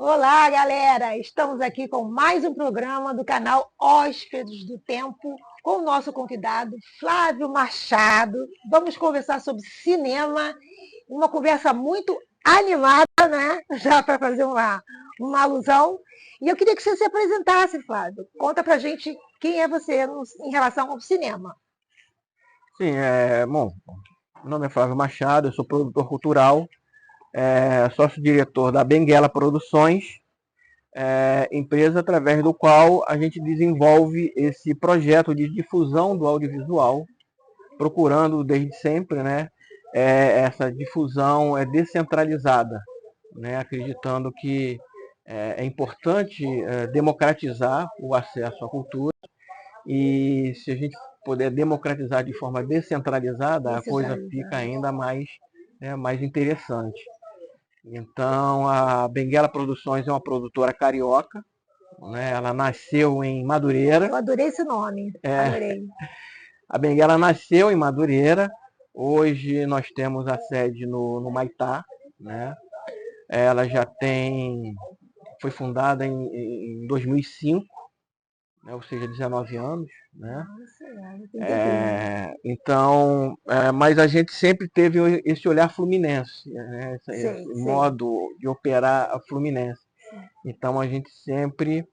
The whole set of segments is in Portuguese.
Olá, galera! Estamos aqui com mais um programa do canal Hóspedes do Tempo, com o nosso convidado Flávio Machado. Vamos conversar sobre cinema, uma conversa muito animada, né? Já para fazer uma alusão. E eu queria que você se apresentasse, Flávio. Conta pra gente quem é você em relação ao cinema. Sim, bom, meu nome é Flávio Machado, eu sou produtor cultural, sócio-diretor da Benguela Produções, empresa através do qual a gente desenvolve esse projeto de difusão do audiovisual, procurando desde sempre, né, essa difusão descentralizada, né, acreditando que é importante democratizar o acesso à cultura. E se a gente puder democratizar de forma descentralizada, a coisa fica ainda mais interessante. Então, a Benguela Produções é uma produtora carioca, né? Ela nasceu em Madureira. Eu adorei esse nome, adorei. A Benguela nasceu em Madureira. Hoje nós temos a sede no Maitá, né? Ela foi fundada em 2005, né? Ou seja, 19 anos, né? Então, mas a gente sempre teve esse olhar fluminense, né? Esse modo de operar a Fluminense. Então a gente sempre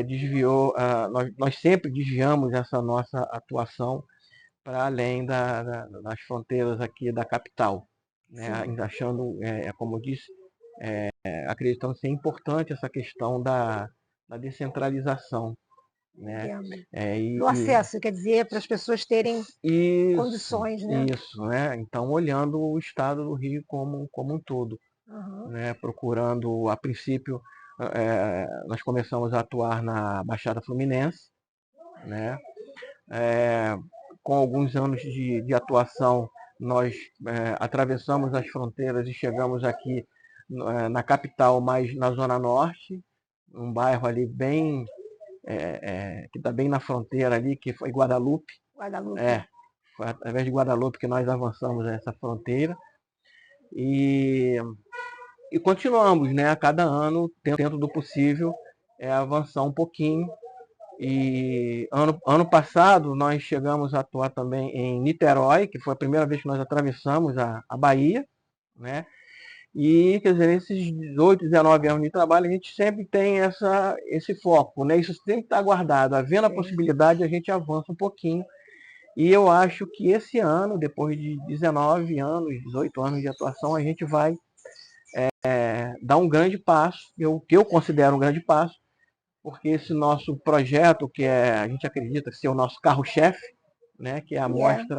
desviou, nós sempre desviamos essa nossa atuação para além das fronteiras aqui da capital, né? Achando, como eu disse, acreditando ser importante essa questão da descentralização, né? Do acesso, quer dizer, para as pessoas terem condições, né? Isso, né? Então, olhando o estado do Rio como um todo, né? Procurando, a princípio, nós começamos a atuar na Baixada Fluminense, né? Com alguns anos de atuação, nós atravessamos as fronteiras e chegamos aqui na capital, mas na Zona Norte, um bairro ali bem que está bem na fronteira ali, que foi Guadalupe. Foi através de Guadalupe que nós avançamos essa fronteira. E continuamos, né, a cada ano, dentro do possível, avançar um pouquinho. E ano passado nós chegamos a atuar também em Niterói, que foi a primeira vez que nós atravessamos a Bahia, né? E, quer dizer, nesses 18, 19 anos de trabalho, a gente sempre tem esse foco, né? Isso sempre está guardado. Havendo a possibilidade, a gente avança um pouquinho. E eu acho que esse ano, depois de 19 anos, 18 anos de atuação, a gente vai dar um grande passo, que eu considero um grande passo, porque esse nosso projeto, que a gente acredita ser o nosso carro-chefe, né, que é a mostra,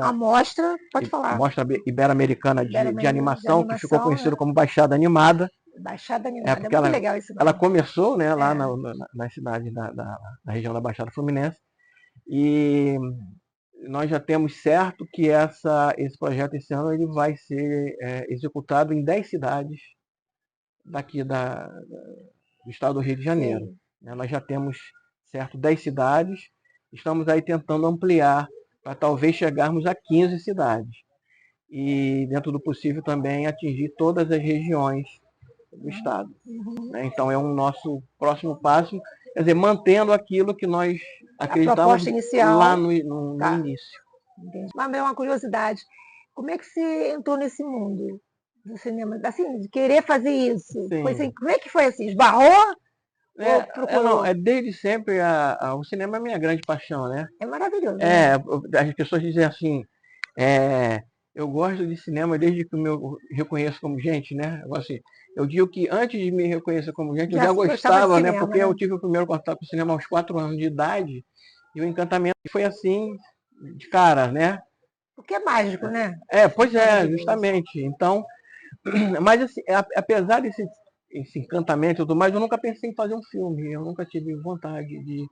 pode falar. A Mostra Ibero-Americana de Animação, que ficou conhecida como Baixada Animada. Baixada Animada, é muito legal isso. Ela começou, né, lá na cidade na região da Baixada Fluminense, e nós já temos certo que esse projeto esse ano ele vai ser executado em 10 cidades daqui do estado do Rio de Janeiro. Nós já temos certo 10 cidades, estamos aí tentando ampliar para talvez chegarmos a 15 cidades. E, dentro do possível, também atingir todas as regiões do estado. Então, é um nosso próximo passo, quer dizer, mantendo aquilo que nós acreditávamos lá no início. Entendi. Mas é uma curiosidade, como é que você entrou nesse mundo do cinema? Assim, de querer fazer isso? Assim, como é que foi assim? Esbarrou? Desde sempre o cinema é a minha grande paixão, né? É maravilhoso. As pessoas dizem assim, eu gosto de cinema desde que eu me reconheço como gente, né? Assim, eu digo que antes de me reconhecer como gente, eu já gostava, né? Porque eu tive o primeiro contato com o cinema aos 4 anos de idade, e o encantamento foi assim, de cara, né? Porque é mágico, né? Pois é, justamente. Então, mas assim, apesar desse encantamento e tudo mais, eu nunca pensei em fazer um filme, eu nunca tive vontade de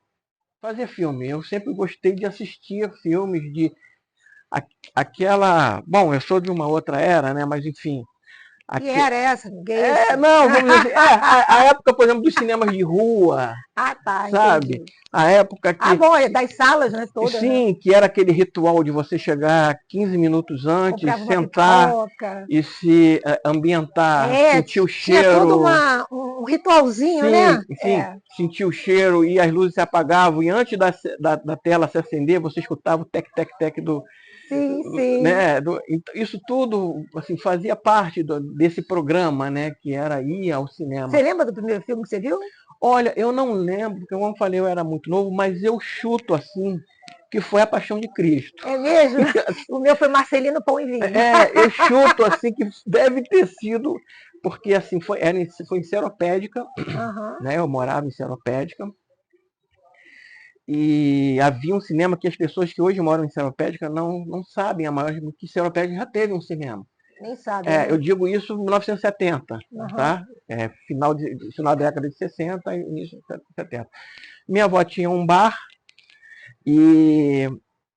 fazer filme. Eu sempre gostei de assistir filmes, bom, eu sou de uma outra era, né? Mas enfim. Que era essa? Não, vamos dizer assim, a época, por exemplo, dos cinemas de rua. Tá, sabe? Entendi. A época que... bom, das salas, né, todas. Sim, né? Que era aquele ritual de você chegar 15 minutos antes, sentar e se ambientar, sentir o cheiro. Tinha todo um ritualzinho, sim, né? Sim, sentia o cheiro e as luzes se apagavam. E antes da tela se acender, você escutava o tec-tec-tec do... Sim. Né, isso tudo assim, fazia parte desse programa, né, que era ir ao cinema. Você lembra do primeiro filme que você viu? Olha, eu não lembro, porque como eu falei, eu era muito novo, mas eu chuto assim, que foi A Paixão de Cristo. É mesmo? O meu foi Marcelino Pão e Vinho. Eu chuto assim que deve ter sido, porque assim, foi em Seropédica, né, eu morava em Seropédica, e havia um cinema que as pessoas que hoje moram em Seropédica não sabem, a maior que Seropédica já teve um cinema. Nem sabe, né? Eu digo isso em 1970, tá? Final da década de 60 e início de 70. Minha avó tinha um bar e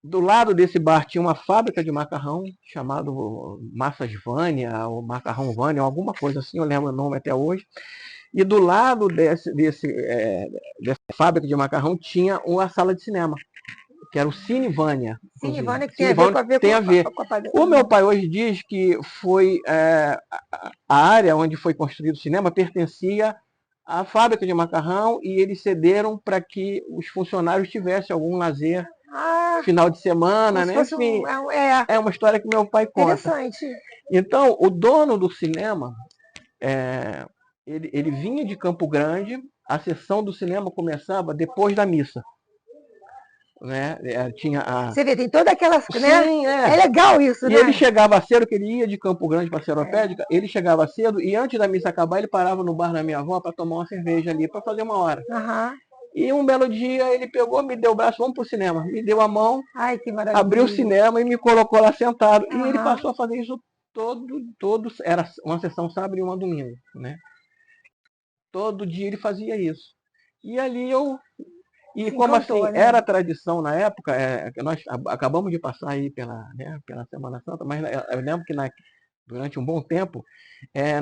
do lado desse bar tinha uma fábrica de macarrão chamado Massas Vânia ou Macarrão Vânia, alguma coisa assim, eu lembro o nome até hoje. E do lado dessa fábrica de macarrão tinha uma sala de cinema, que era o Cine Vânia. Cine Vânia, que tem a ver com a... O meu pai hoje diz que foi a área onde foi construído o cinema pertencia à fábrica de macarrão e eles cederam para que os funcionários tivessem algum lazer final de semana, né? Enfim, é uma história que meu pai conta. Interessante. Então, o dono do cinema, ele vinha de Campo Grande, a sessão do cinema começava depois da missa. Né? Você vê, tem toda aquela... Sim, né? É legal isso, né? E ele chegava cedo, que ele ia de Campo Grande para Seropédica, ele chegava cedo e antes da missa acabar, ele parava no bar da minha avó para tomar uma cerveja ali, para fazer uma hora. E um belo dia ele pegou, me deu o braço, vamos pro cinema. Me deu a mão, abriu o cinema e me colocou lá sentado. E ele passou a fazer isso era uma sessão sábado e uma domingo, né? Todo dia ele fazia isso. E ali E como assim, era tradição na época, nós acabamos de passar aí pela Semana Santa, mas eu lembro que durante um bom tempo,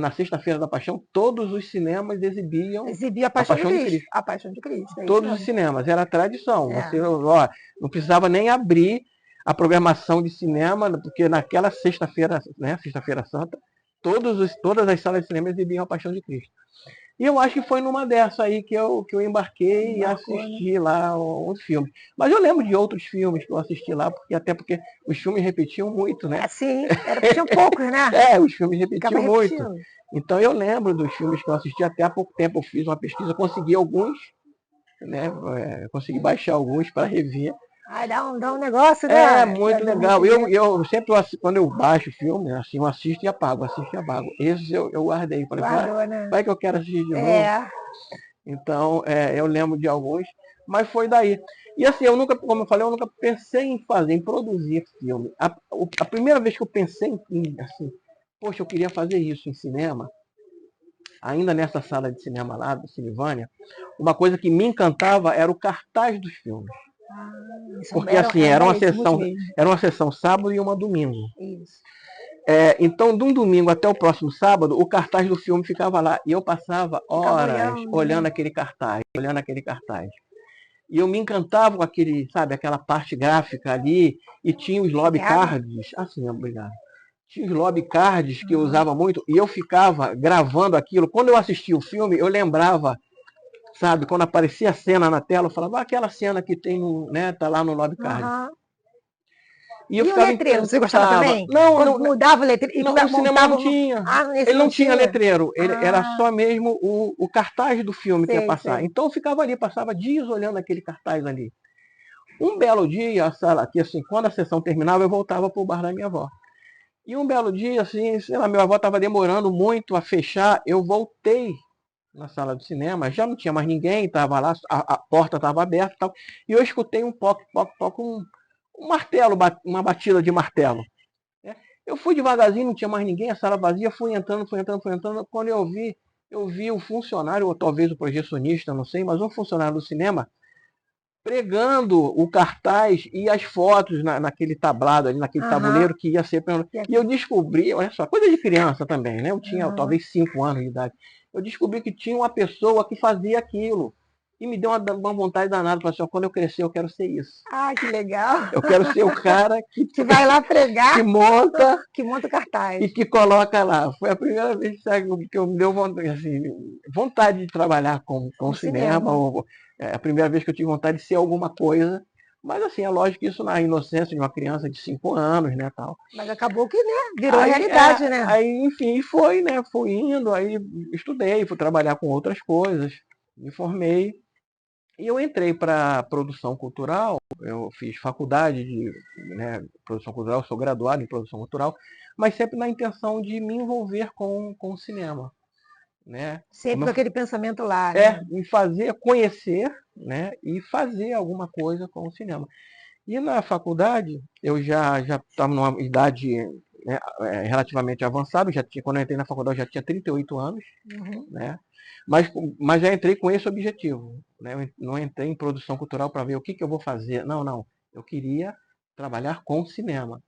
na Sexta-feira da Paixão, todos os cinemas exibiam a Paixão de Cristo. A Paixão de Cristo. Todos os cinemas, era tradição. Você, não precisava nem abrir a programação de cinema, porque naquela sexta-feira, né, Sexta-feira Santa, todas as salas de cinema exibiam a Paixão de Cristo. E eu acho que foi numa dessa aí que eu embarquei e assisti lá um filme. Mas eu lembro de outros filmes que eu assisti lá, até porque os filmes repetiam muito, né? Sim, repetiam poucos, né? Os filmes repetiam muito. Então eu lembro dos filmes que eu assisti até há pouco tempo. Eu fiz uma pesquisa, consegui alguns, né? Consegui baixar alguns para rever. Dá um negócio, né? É muito legal. Eu sempre, quando eu baixo o filme, assim, eu assisto e apago, Esses eu guardei. Falei, vai que eu quero assistir de novo. Então, eu lembro de alguns, mas foi daí. E assim, como eu falei, eu nunca pensei em produzir filme. A primeira vez que eu pensei em, assim, poxa, eu queria fazer isso em cinema, ainda nessa sala de cinema lá, do Cinevânia, uma coisa que me encantava era o cartaz dos filmes. Porque assim, era uma sessão sábado e uma domingo. Isso. Então, de um domingo até o próximo sábado, o cartaz do filme ficava lá. E eu passava horas olhando aquele cartaz. E eu me encantava com aquela parte gráfica ali. E tinha os lobby cards. Assim, obrigado. Tinha os lobby cards que eu usava muito. E eu ficava gravando aquilo. Quando eu assistia o filme, eu lembrava... Sabe, quando aparecia a cena na tela, eu falava, aquela cena que tem tá lá no lobby card. E o letreiro, você gostava também? Não, mudava o letreiro? Não, o cinema não tinha. Ele não tinha letreiro. Era só mesmo o cartaz do filme que ia passar. Então eu ficava ali, passava dias olhando aquele cartaz ali. Um belo dia, a sala aqui, assim, quando a sessão terminava, eu voltava para o bar da minha avó. E um belo dia, assim, sei lá, minha avó estava demorando muito a fechar, eu voltei na sala do cinema, já não tinha mais ninguém, estava lá, a porta estava aberta e tal, e eu escutei um um martelo, uma batida de martelo. Eu fui devagarzinho, não tinha mais ninguém, a sala vazia, fui entrando, quando eu vi o funcionário, ou talvez o projecionista, não sei, mas um funcionário do cinema, pregando o cartaz e as fotos naquele tablado ali, naquele tabuleiro que ia ser... E eu descobri, olha só, coisa de criança também, né? Eu tinha talvez 5 anos de idade. Eu descobri que tinha uma pessoa que fazia aquilo. e me deu uma vontade danada. Falei assim, quando eu crescer eu quero ser isso. Ah, que legal. Eu quero ser o cara que vai lá pregar, que monta o cartaz. E que coloca lá. Foi a primeira vez, sabe, que eu me deu vontade, assim, vontade de trabalhar com cinema. A primeira vez que eu tive vontade de ser alguma coisa. Mas assim, é lógico que isso na inocência de uma criança de 5 anos, né, tal. Mas acabou que, né, virou realidade, né? Aí, enfim, foi, né, fui indo, aí estudei, fui trabalhar com outras coisas, me formei. E eu entrei para produção cultural, eu fiz faculdade de, né, produção cultural, sou graduado em produção cultural, mas sempre na intenção de me envolver com o cinema. Né? Sempre com aquele pensamento lá, né? Me fazer conhecer, né, e fazer alguma coisa com o cinema. E na faculdade, eu já estava numa idade, né, relativamente avançada, quando eu entrei na faculdade eu já tinha 38 anos, né? Mas já entrei com esse objetivo. Né? Eu não entrei em produção cultural para ver o que eu vou fazer. Não. Eu queria trabalhar com cinema.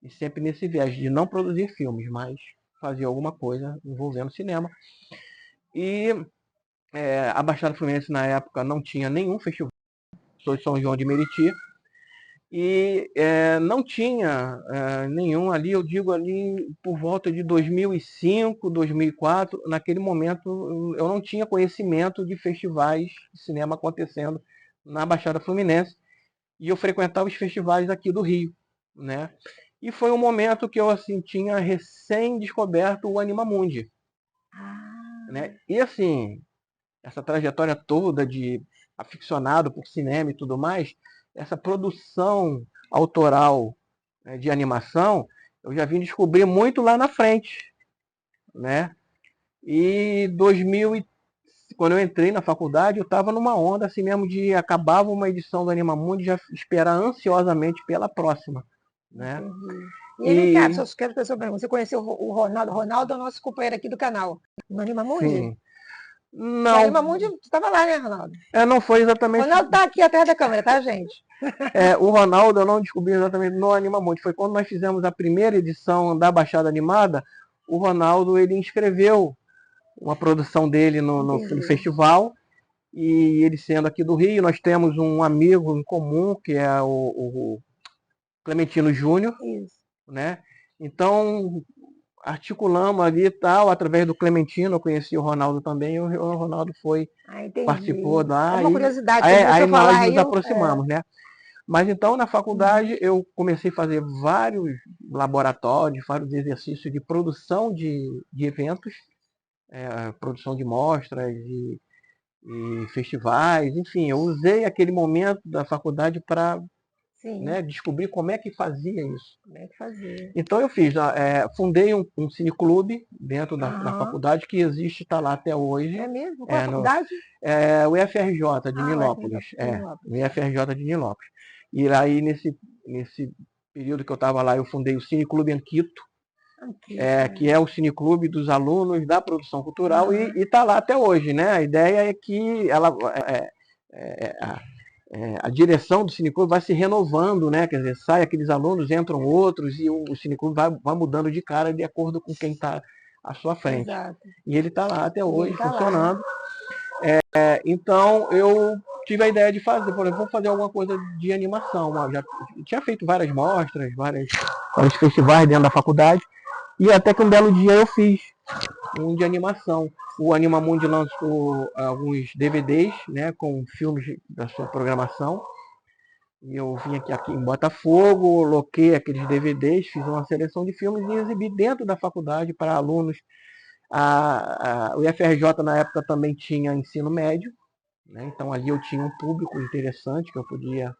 E sempre nesse viés de não produzir filmes, mas fazer alguma coisa envolvendo cinema. E a Baixada Fluminense na época não tinha nenhum festival. Sou de São João de Meriti. E não tinha nenhum ali, eu digo ali por volta de 2005, 2004, naquele momento eu não tinha conhecimento de festivais de cinema acontecendo na Baixada Fluminense, e eu frequentava os festivais aqui do Rio, né? E foi um momento que eu assim tinha recém descoberto o Animamundi, né? E assim, essa trajetória toda de aficionado por cinema e tudo mais, essa produção autoral, né, de animação, eu já vim descobrir muito lá na frente, né? E 2000, quando eu entrei na faculdade, eu estava numa onda assim mesmo de acabava uma edição do Animamundi e já esperar ansiosamente pela próxima, né? E aí, cara, só quero saber sua pergunta. Você conheceu o Ronaldo? Ronaldo é o nosso companheiro aqui do canal, no Animamundi? Sim. Não. No Animamundi, você estava lá, né, Ronaldo? Não foi exatamente. O Ronaldo está aqui atrás da câmera, tá, gente? O Ronaldo eu não descobri exatamente no Animamundi. Foi quando nós fizemos a primeira edição da Baixada Animada, o Ronaldo ele inscreveu uma produção dele no festival, e ele sendo aqui do Rio, nós temos um amigo em comum, que é o Clementino Júnior, né? Então, articulamos ali e tal, através do Clementino, eu conheci o Ronaldo também, e o Ronaldo participou lá. É uma curiosidade, aí nós nos aproximamos, né? Mas então, na faculdade, eu comecei a fazer vários laboratórios, vários exercícios de produção de eventos, produção de mostras e festivais, enfim, eu usei aquele momento da faculdade para, né, descobrir como é que fazia isso. Então eu fundei um cineclube dentro da faculdade, que existe, está lá até hoje. É mesmo? Qual a faculdade? O IFRJ de Nilópolis. O IFRJ de Nilópolis. E aí, nesse período que eu estava lá, eu fundei o Cineclube Anquito, que é o cineclube dos alunos da produção cultural, e está lá até hoje, né? A ideia é que a direção do cineclube vai se renovando, né? Quer dizer, sai aqueles alunos, entram outros, e o cineclube vai mudando de cara de acordo com quem está à sua frente. Exato. E ele está lá até hoje, funcionando. Então, eu tive a ideia de fazer, por exemplo, vou fazer alguma coisa de animação. Já tinha feito várias mostras, vários festivais dentro da faculdade, e até que um belo dia eu fiz um de animação. O Animamundi lançou alguns DVDs, né, com filmes da sua programação. E eu vim aqui em Botafogo, loquei aqueles DVDs, fiz uma seleção de filmes e exibi dentro da faculdade para alunos. O IFRJ na época também tinha ensino médio, né, então ali eu tinha um público interessante que eu podia.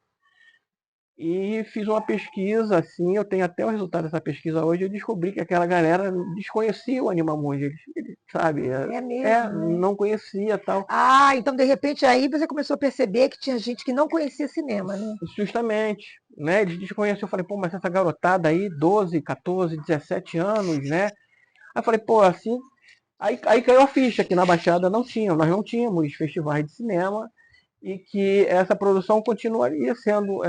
E fiz uma pesquisa, assim, eu tenho até o resultado dessa pesquisa hoje, eu descobri que aquela galera desconhecia o Animamundi, sabe? Não conhecia tal. Então de repente aí você começou a perceber que tinha gente que não conhecia cinema, né? Justamente, né? Eles desconheciam, eu falei, pô, mas essa garotada aí, 12, 14, 17 anos, né? Aí eu falei, pô, assim. Aí caiu a ficha, que na Baixada nós não tínhamos festivais de cinema, e que essa produção continuaria sendo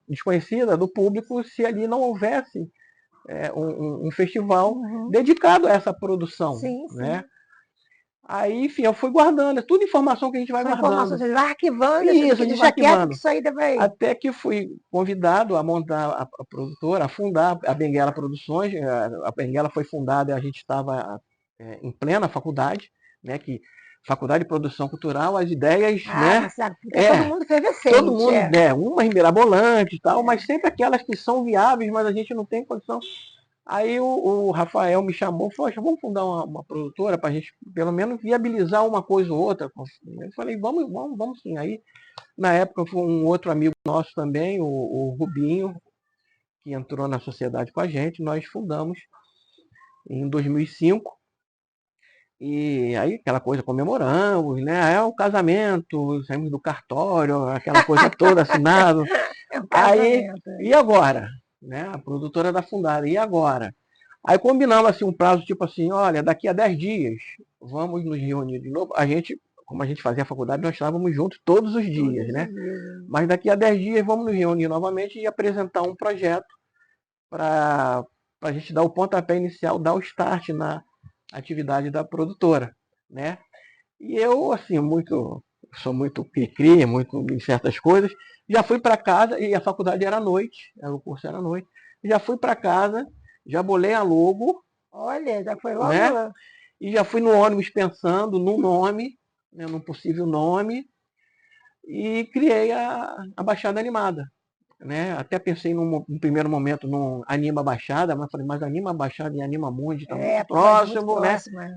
desconhecida do público se ali não houvesse um festival dedicado a essa produção. Né? Aí, enfim, eu fui guardando, é tudo informação que a gente vai guardando. Você vai arquivando, Isso, a gente vai arquivando. Que isso aí deve... Até que fui convidado a montar a produtora, a fundar a Benguela Produções. A Benguela foi fundada, a gente estava em plena faculdade, né, que Faculdade de Produção Cultural, as ideias, né? Mas fica todo mundo efervescente. Todo mundo, umas mirabolantes e tal, mas sempre aquelas que são viáveis, mas a gente não tem condição. Aí o Rafael me chamou e falou, vamos fundar uma produtora para a gente, pelo menos, viabilizar uma coisa ou outra. Eu falei, vamos sim. Aí, na época, foi um outro amigo nosso também, o Rubinho, que entrou na sociedade com a gente. Nós fundamos em 2005. E aí, aquela coisa, comemoramos, né? É o casamento, saímos do cartório, aquela coisa toda, assinado. Aí, e agora? Né? A produtora da fundada, e agora? Aí combinamos assim, um prazo tipo assim, olha, daqui a 10 dias vamos nos reunir de novo. Como a gente fazia a faculdade, nós estávamos juntos todos os dias, né? Mas daqui a 10 dias vamos nos reunir novamente e apresentar um projeto para a gente dar o pontapé inicial, dar o start na atividade da produtora, né? E eu, assim, sou muito cri-cri, muito em certas coisas, já fui para casa, e a faculdade era à noite, o curso era à noite, já fui para casa, já bolei a logo. Olha, já foi logo, né? E já fui no ônibus pensando no nome, né, num possível nome, e criei a Baixada Animada. Né? Até pensei num primeiro momento no Anima Baixada, mas falei, mas Anima Baixada e Anima Mundi está muito próximo, né?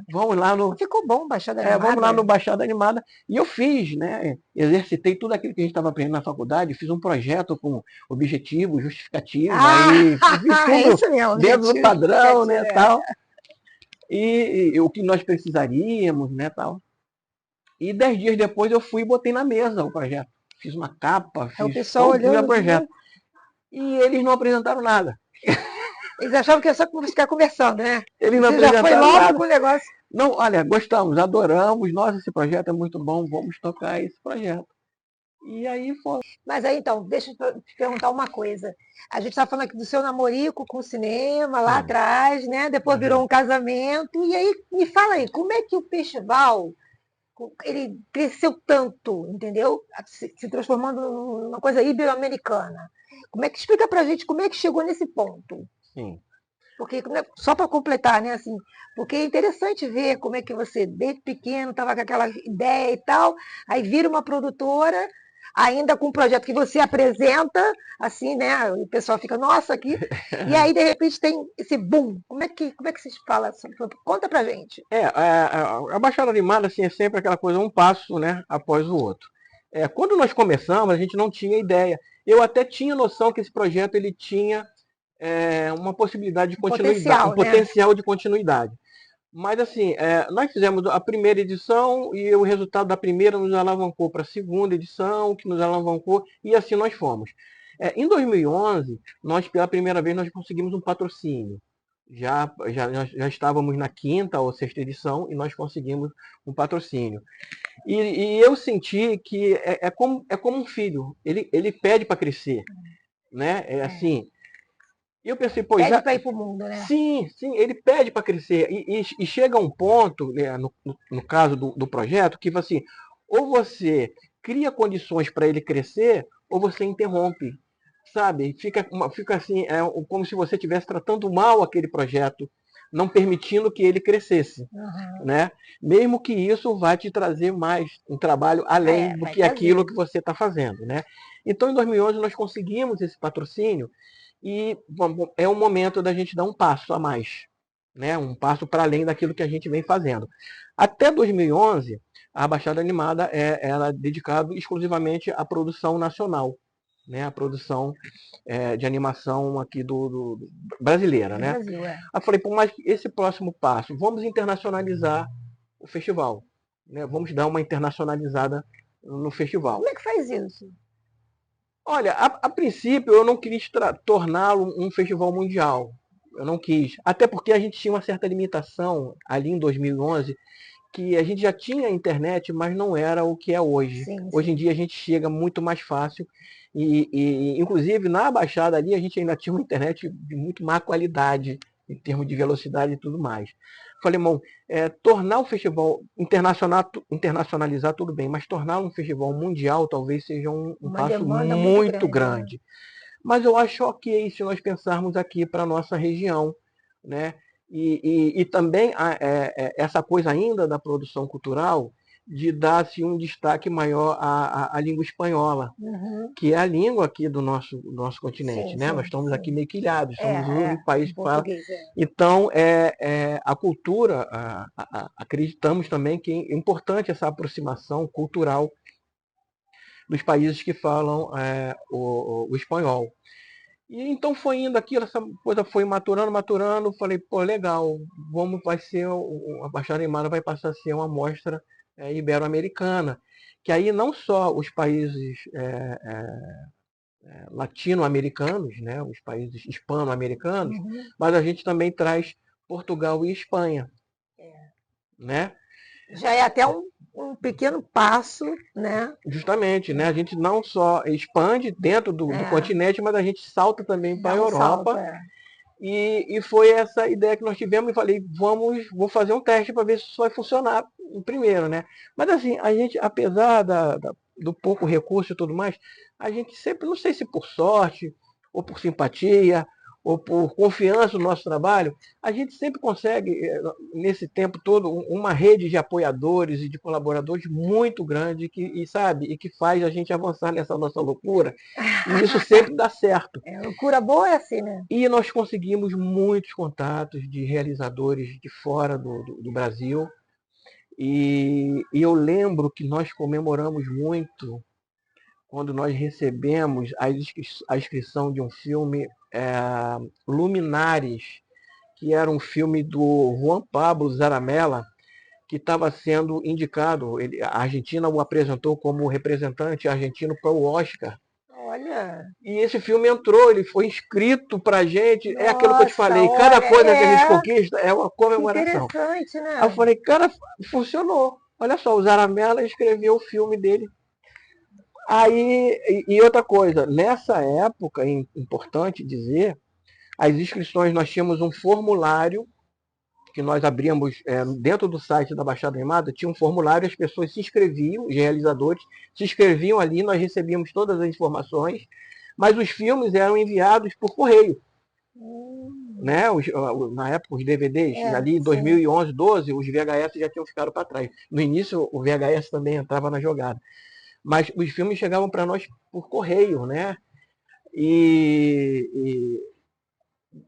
Vamos lá no. Ficou bom Baixada Animada. Vamos lá no Baixada Animada. E eu fiz, né? Exercitei tudo aquilo que a gente estava aprendendo na faculdade, fiz um projeto com objetivo, justificativo, aí fiz tudo mesmo, dentro do padrão, né? Tal. E o que nós precisaríamos, né? Tal. E 10 dias depois eu fui e botei na mesa o projeto. Fiz uma capa, fiz todo o projeto. E eles não apresentaram nada. Eles achavam que era só ficar conversando, né? Eles não apresentaram nada. Já foi logo com o negócio. Não, olha, gostamos, adoramos. Nossa, esse projeto é muito bom, vamos tocar esse projeto. E aí foi. Mas aí então, deixa eu te perguntar uma coisa. A gente estava falando aqui do seu namorico com o cinema lá atrás, né? Depois virou um casamento. E aí, me fala aí, como é que o festival ele cresceu tanto, entendeu? Se transformando numa coisa ibero-americana. Como é que explica pra gente como é que chegou nesse ponto? Sim. Porque, só para completar, né, assim, porque é interessante ver como é que você, desde pequeno, estava com aquela ideia e tal, aí vira uma produtora, ainda com um projeto que você apresenta, assim, né, o pessoal fica, nossa, aqui, e aí, de repente, tem esse boom. Como é que vocês falam? Conta pra gente. A Baixada Animada, assim, é sempre aquela coisa, um passo, né, após o outro. Quando nós começamos, a gente não tinha ideia. Eu até tinha noção que esse projeto ele tinha uma possibilidade de continuidade, um potencial de continuidade. Mas assim, nós fizemos a primeira edição e o resultado da primeira nos alavancou para a segunda edição, que nos alavancou, e assim nós fomos. Em 2011, nós pela primeira vez nós conseguimos um patrocínio. Já estávamos na quinta ou sexta edição e nós conseguimos um patrocínio. E eu senti que é como um filho, ele pede para crescer, né? Assim. E eu pensei, pô, pede para ir para o mundo, né? Sim, ele pede para crescer. E chega um ponto, né, no caso do projeto, que assim, ou você cria condições para ele crescer, ou você interrompe. Sabe? Fica assim, como se você estivesse tratando mal aquele projeto, não permitindo que ele crescesse. Né? Mesmo que isso vai te trazer mais um trabalho além do que aquilo que você está fazendo. Né? Então, em 2011, nós conseguimos esse patrocínio. E é um momento da gente dar um passo a mais, né? Um passo para além daquilo que a gente vem fazendo. Até 2011, a Baixada Animada era dedicada exclusivamente à produção nacional, né? A produção de animação aqui do brasileira, né? Brasil, Aí falei, pô, mas esse próximo passo, vamos internacionalizar o festival, né? Vamos dar uma internacionalizada no festival. Como é que faz isso? Olha, a princípio eu não quis torná-lo um festival mundial. Eu não quis. Até porque a gente tinha uma certa limitação ali em 2011, que a gente já tinha internet, mas não era o que é hoje. Sim. Hoje em dia a gente chega muito mais fácil. E inclusive na Baixada ali a gente ainda tinha uma internet de muito má qualidade. em termos de velocidade e tudo mais. Falei, irmão, tornar o festival internacionalizar tudo bem, mas torná-lo um festival mundial talvez seja um passo muito grande. Mas eu acho ok se nós pensarmos aqui para a nossa região, né? E também essa coisa ainda da produção cultural de dar-se um destaque maior à língua espanhola, que é a língua aqui do nosso continente, sim, né? Sim, nós estamos aqui meio que ilhados, somos o único país que fala. Então, a cultura, acreditamos também que é importante essa aproximação cultural dos países que falam o espanhol. E então foi indo aquilo, essa coisa foi maturando, falei, pô, legal, a Baixada Animada vai passar a ser uma mostra ibero-americana, que aí não só os países latino-americanos, né, os países hispano-americanos, mas a gente também traz Portugal e Espanha, né? Já é até um pequeno passo, né? Justamente, né? A gente não só expande dentro do continente, mas a gente salta também para a Europa. E foi essa ideia que nós tivemos e falei, vou fazer um teste para ver se isso vai funcionar primeiro, né? Mas assim, a gente, apesar do pouco recurso e tudo mais, a gente sempre, não sei se por sorte, ou por simpatia, ou por confiança no nosso trabalho, a gente sempre consegue, nesse tempo todo, uma rede de apoiadores e de colaboradores muito grande e que faz a gente avançar nessa nossa loucura. E isso sempre dá certo. Loucura boa é assim, né? E nós conseguimos muitos contatos de realizadores de fora do Brasil. E eu lembro que nós comemoramos muito quando nós recebemos a inscrição de um filme Luminares, que era um filme do Juan Pablo Zaramella, que estava sendo indicado. A Argentina o apresentou como representante argentino para o Oscar. Olha. E esse filme entrou, ele foi inscrito pra gente. Nossa, é aquilo que eu te falei, cada coisa que a gente conquista é uma comemoração. Interessante, né? Aí eu falei, cara, funcionou. Olha só, o Zaramella escreveu o filme dele. Aí, e outra coisa, nessa época, é importante dizer, as inscrições, nós tínhamos um formulário que nós abríamos dentro do site da Baixada Animada, tinha um formulário, as pessoas se inscreviam, os realizadores se inscreviam ali, nós recebíamos todas as informações, mas os filmes eram enviados por correio. Né? Na época, os DVDs, ali em 2011, 12, os VHS já tinham ficado para trás. No início, o VHS também entrava na jogada. Mas os filmes chegavam para nós por correio, né? E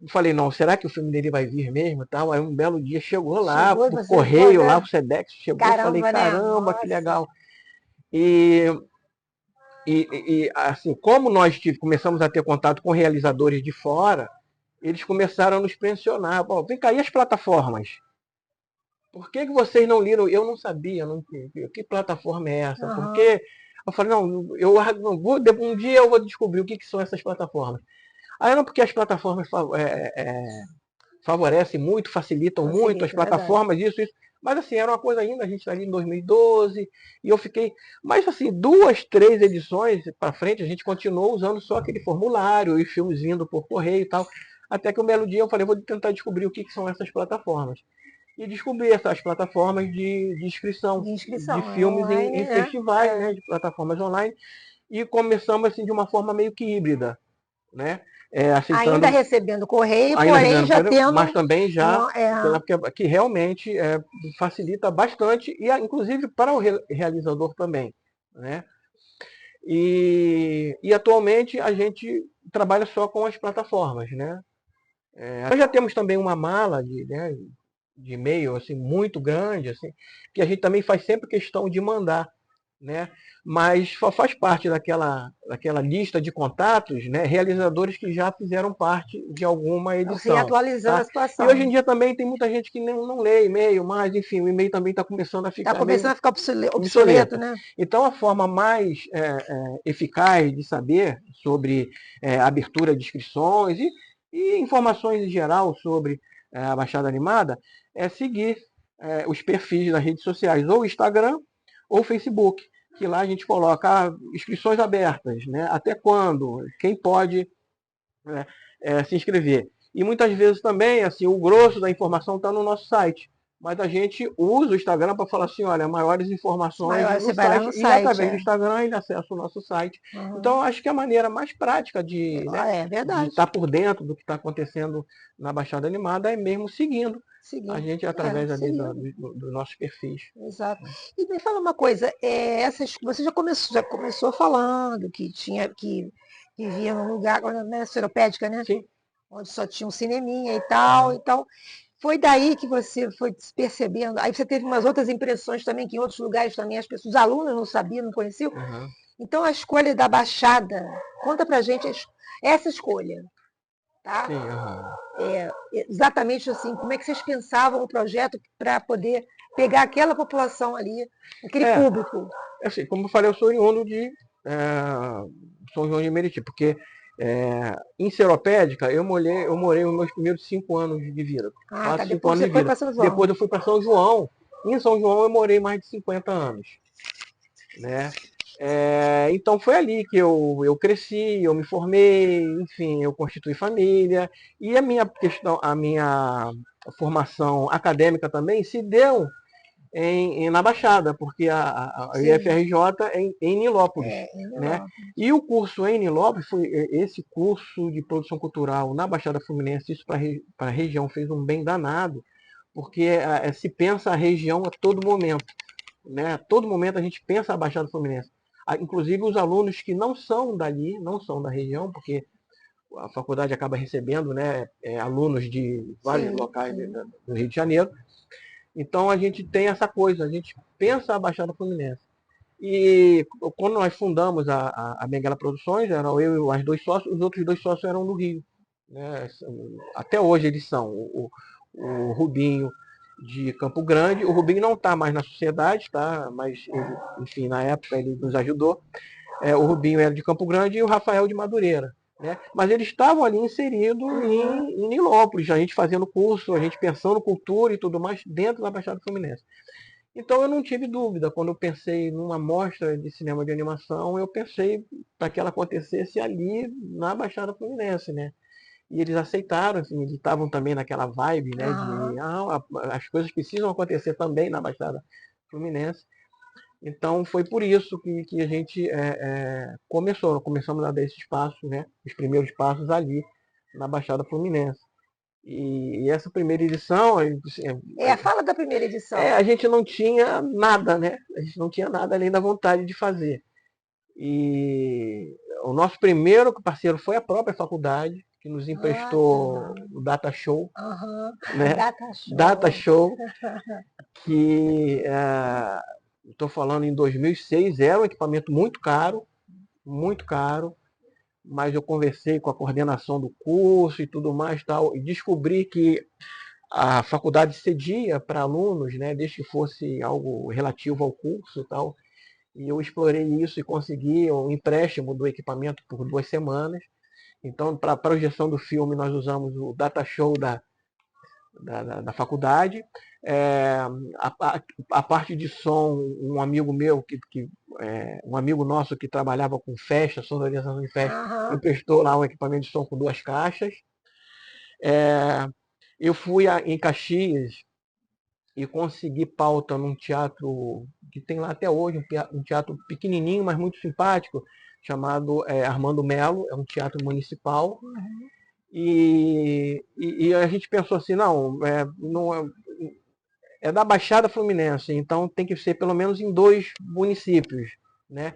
falei, não, será que o filme dele vai vir mesmo? Tal? Aí um belo dia chegou lá, por correio, lá o Sedex chegou, caramba, falei, caramba, né? Que legal. E assim, como nós começamos a ter contato com realizadores de fora, eles começaram a nos pressionar. Bom, vem cá, e as plataformas? Por que vocês não leram? Eu não sabia, não entendi. Que plataforma é essa? Porque eu falei, não, um dia eu vou descobrir o que são essas plataformas. Aí não, porque as plataformas favorecem muito, facilitam muito as plataformas, isso. Mas assim, era uma coisa ainda, a gente está ali em 2012, e eu fiquei. Mas assim, 2, 3 edições para frente, a gente continuou usando só aquele formulário, e filmes vindo por correio e tal. Até que um belo dia eu falei, vou tentar descobrir o que são essas plataformas. E descobri essas plataformas de inscrição de filmes online, em festivais, né, de plataformas online. E começamos assim de uma forma meio que híbrida, né? Ainda recebendo correio, porém já tendo... Mas também já, que realmente facilita bastante, e inclusive para o realizador também, né? E atualmente a gente trabalha só com as plataformas, né? Nós já temos também uma mala de e-mail assim, muito grande, assim, que a gente também faz sempre questão de mandar, né? Mas faz parte daquela lista de contatos, né? Realizadores que já fizeram parte de alguma edição. Assim, atualizando a situação. E hoje em dia também tem muita gente que não lê e-mail, mas enfim, o e-mail também está começando a ficar obsoleto, né? Então a forma mais eficaz de saber sobre abertura de inscrições e informações em geral sobre a Baixada Animada é seguir os perfis das redes sociais, ou Instagram ou Facebook, que lá a gente coloca inscrições abertas, né? Até quando, quem pode se inscrever. E muitas vezes também, assim, o grosso da informação está no nosso site. Mas a gente usa o Instagram para falar assim, olha, maiores informações Maior, no você vai lá site. no E site, através do é. Instagram ele acessa o nosso site. Então, Uhum. eu acho que é a maneira mais prática de, né, É de verdade. estar por dentro do que está acontecendo na Baixada Animada é mesmo seguindo a Seguindo. gente através ali Seguindo. dos nossos perfis. Exato. E me fala uma coisa, você já começou falando que que vivia num lugar, né, Seropédica, né? Sim. Onde só tinha um cineminha e tal. Uhum. Então, foi daí que você foi se percebendo. Aí você teve umas outras impressões também, que em outros lugares também as pessoas, os alunos não sabiam, não conheciam. Uhum. Então, a escolha da Baixada, conta pra gente essa escolha, tá? Sim, uhum. Exatamente assim, como é que vocês pensavam o projeto para poder pegar aquela população ali, aquele É, público? assim, como eu falei, eu sou oriundo de São João de Meriti, porque em Seropédica eu morei os meus primeiros 5 anos de vida. Ah, tá. 4, 5 Depois anos você de foi vida. para São João. Depois eu fui para São João. Em São João eu morei mais de 50 anos. Né? Então foi ali que eu cresci, eu me formei, enfim, eu constituí família. E a minha questão, a minha formação acadêmica também se deu na Baixada, porque a Sim, UFRJ é em Nilópolis, em né? Europa. E o curso em Nilópolis foi esse curso de produção cultural na Baixada Fluminense, isso para a região fez um bem danado, porque se pensa a região a todo momento, né? A todo momento a gente pensa a Baixada Fluminense. Inclusive os alunos que não são dali, não são da região, porque a faculdade acaba recebendo, né, alunos de vários Sim, locais sim. do Rio de Janeiro. Então a gente tem essa coisa, a gente pensa a Baixada Fluminense. E quando nós fundamos a Bengala Produções, eram eu e os 2 sócios, os outros 2 sócios eram do Rio. Né? Até hoje eles são o Rubinho de Campo Grande. O Rubinho não está mais na sociedade, tá? Mas ele, enfim, na época ele nos ajudou. O Rubinho era de Campo Grande e o Rafael de Madureira. Né? Mas eles estavam ali inseridos em Nilópolis, a gente fazendo curso, a gente pensando cultura e tudo mais dentro da Baixada Fluminense. Então eu não tive dúvida, quando eu pensei numa mostra de cinema de animação, eu pensei para que ela acontecesse ali na Baixada Fluminense, né? E eles aceitaram, assim, eles estavam também naquela vibe, né, de as coisas precisam acontecer também na Baixada Fluminense. Então foi por isso que a gente começamos a dar esses passos, né, os primeiros passos ali na Baixada Fluminense. E essa primeira edição, Fala da primeira edição. a gente não tinha nada, né? A gente não tinha nada além da vontade de fazer. E o nosso primeiro parceiro foi a própria faculdade, que nos emprestou o Data Show, né? Data Show. Data Show, que estou falando em 2006, era um equipamento muito caro, mas eu conversei com a coordenação do curso e tudo mais tal, e descobri que a faculdade cedia para alunos, né, desde que fosse algo relativo ao curso e tal, e eu explorei isso e consegui um empréstimo do equipamento por 2 semanas. Então, para a projeção do filme, nós usamos o Data Show da faculdade. A parte de som, um amigo meu, um amigo nosso que trabalhava com festa, sonorização de festa, emprestou lá um equipamento de som com 2 caixas. Eu fui em Caxias e consegui pauta num teatro que tem lá até hoje, um teatro pequenininho, mas muito simpático, chamado Armando Melo, é um teatro municipal. E a gente pensou assim, não é da Baixada Fluminense, então tem que ser pelo menos em 2 municípios, né?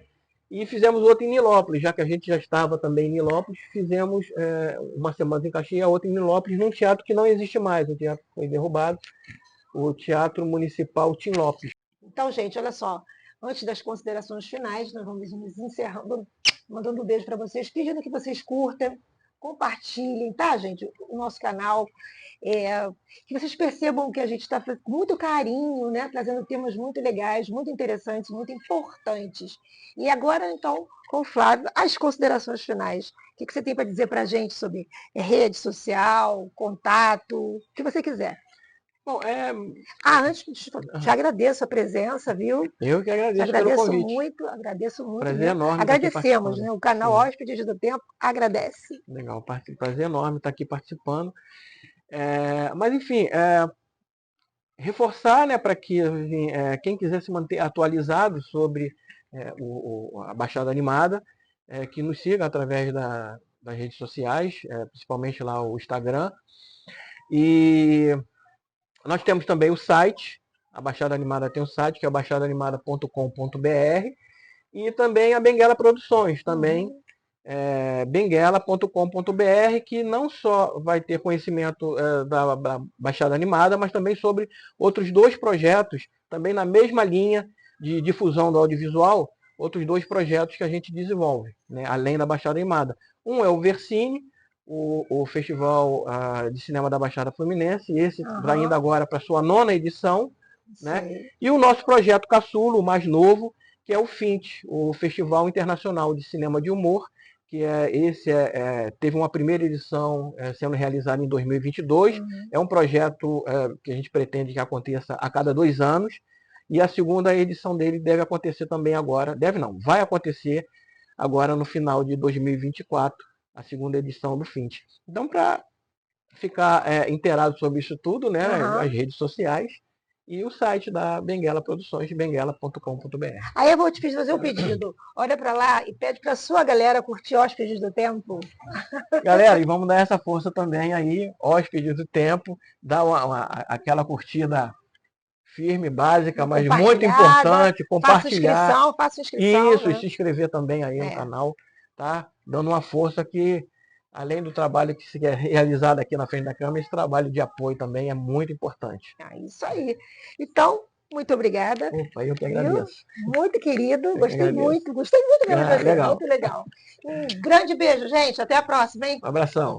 E fizemos outro em Nilópolis, já que a gente já estava também em Nilópolis, fizemos uma semana em Caxias, outra em Nilópolis, num teatro que não existe mais, o teatro foi derrubado, o Teatro Municipal Tim Lopes. Então, gente, olha só, antes das considerações finais, nós vamos nos encerrando, mandando um beijo para vocês, pedindo que vocês curtam, compartilhem, tá, gente? O nosso canal. Que vocês percebam que a gente está com muito carinho, né? Trazendo temas muito legais, muito interessantes, muito importantes. E agora, então, com o Flávio, as considerações finais. O que você tem para dizer para a gente sobre rede social, contato, o que você quiser. Bom, antes, te agradeço a presença, viu? Eu que agradeço pelo convite. Agradeço muito. Prazer enorme. Agradecemos, né? O canal Hóspedes do Tempo agradece. Legal, prazer enorme estar aqui participando. Mas, enfim, reforçar, né, para que quem quiser se manter atualizado sobre a Baixada Animada, que nos siga através das redes sociais, principalmente lá o Instagram. E nós temos também o site, a Baixada Animada tem um site, que é baixadaanimada.com.br, e também a Benguela Produções, também benguela.com.br, que não só vai ter conhecimento da Baixada Animada, mas também sobre outros 2 projetos, também na mesma linha de difusão do audiovisual, outros 2 projetos que a gente desenvolve, né, além da Baixada Animada. Um é o Versine, o Festival de Cinema da Baixada Fluminense, esse vai indo agora para a sua 9ª edição, né? E o nosso projeto caçulo, o mais novo, que é o FINT, o Festival Internacional de Cinema de Humor, que teve uma primeira edição sendo realizada em 2022. É um projeto que a gente pretende que aconteça a cada 2 anos, e a segunda edição dele deve acontecer também agora, vai acontecer agora no final de 2024, a segunda edição do FINT. Então, para ficar inteirado sobre isso tudo, né, as redes sociais e o site da Benguela Produções, benguela.com.br. Aí eu vou te fazer um pedido. Olha para lá e pede para sua galera curtir Hóspedes do Tempo. Galera, e vamos dar essa força também aí, Hóspedes do Tempo, dá aquela curtida firme, básica, mas muito importante, compartilhar. Faça inscrição. Isso, né? E se inscrever também aí no canal, tá? Dando uma força que, além do trabalho que se é realizado aqui na frente da câmera, esse trabalho de apoio também é muito importante. Isso aí. Então, muito obrigada. Opa, eu que agradeço. Muito querido, gostei muito mesmo de você. Legal. Muito legal. Um grande beijo, gente. Até a próxima, hein? Um abração.